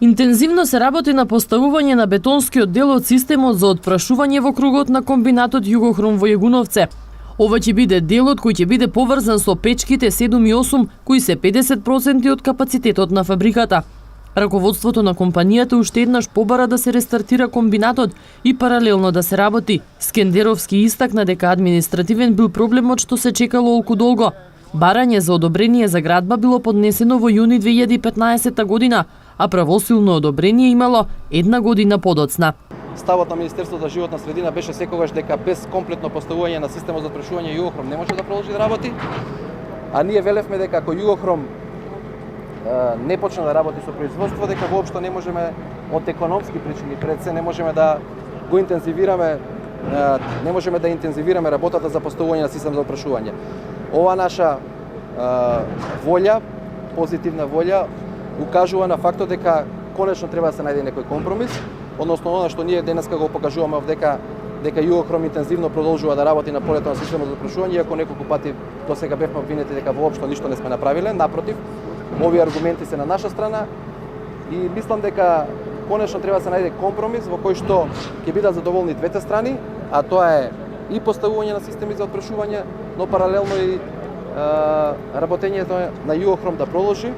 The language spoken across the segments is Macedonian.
Интензивно се работи на поставување на бетонскиот дел од системот за отпрашување во кругот на комбинатот Југохром во Јегуновце. Ова ќе биде делот кој ќе биде поврзан со печките 7 и 8, кои се 50% од капацитетот на фабриката. Раководството на компанијата уште еднаш побара да се рестартира комбинатот и паралелно да се работи. Скендеровски истакна дека административен бил проблемот што се чекало олку долго. Барање за одобрение за градба било поднесено во јуни 2015 година, а правосилно одобрение имало една година подоцна. Ставот на Министерството за животна средина беше секогаш дека без комплетно поставување на системот за отпрашување Југохром не може да продолжи да работи, а ние велевме дека ако Југохром не почне да работи со производство, дека воопшто не можеме од економски причини пред се не можеме да го интензивираме, не можеме да интензивираме работата за поставување на систем за отпрашување. Ова наша волја, позитивна волја, укажува на фактот дека конечно треба да се најде некој компромис, односно она што ние денеска го покажуваме дека Југохром интензивно продолжува да работи на полето на системот за отпрашување, иако неколку пати досега бевме обвинети дека воопшто ништо не сме направиле, напротив, овие аргументи се на наша страна и мислам дека конечно треба да се најде компромис во кој што ќе бидат задоволни двете страни, а тоа е и поставување на системи за отпрашување, но паралелно и работењето на Југохром да продолжи,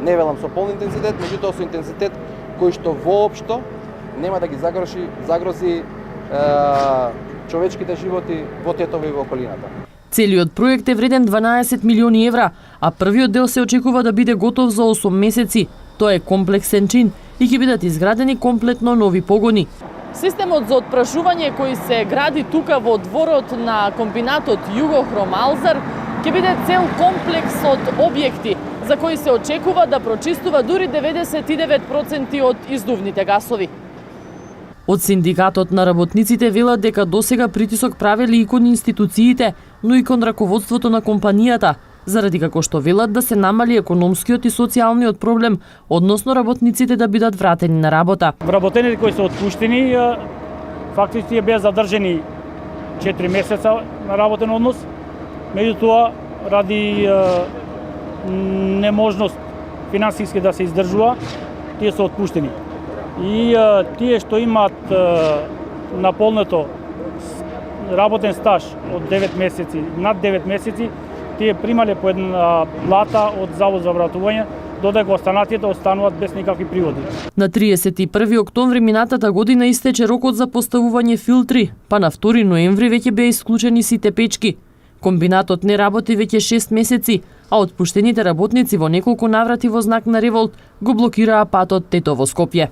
не велам со полн интензитет, меѓутоа со интензитет кој што воопшто нема да ги загрози човечките животи во Тетово и во околината. Целиот проект е вреден 12 милиони евра, а првиот дел се очекува да биде готов за 8 месеци. Тоа е комплексен чин и ќе бидат изградени комплетно нови погони. Системот за отпрашување кој се гради тука во дворот на комбинатот Југохром Алзар ќе биде цел комплекс од објекти за кои се очекува да прочистува дури 99% од издувните гасови. Од синдикатот на работниците велат дека досега притисок правели и кон институциите, но и кон раководството на компанијата, заради како што велат да се намали економскиот и социјалниот проблем, односно работниците да бидат вратени на работа. Вработените кои се отпуштени, фактички беа задржани 4 месеца на работен однос, меѓутоа ради неможност финансиски да се издржува, тие се отпуштени. И тие што имаат наполнето работен стаж од 9 месеци, над 9 месеци, тие примале по една плата од Завод за вратување, додека останатите остануваат без никакви приводи. На 31 октомври минатата година истече рокот за поставување филтри, па на 2 ноември веќе беа исклучени сите печки. Комбинатот не работи веќе 6 месеци, а отпуштените работници во неколку наврати во знак на револт го блокираа патот Тетово-Скопје.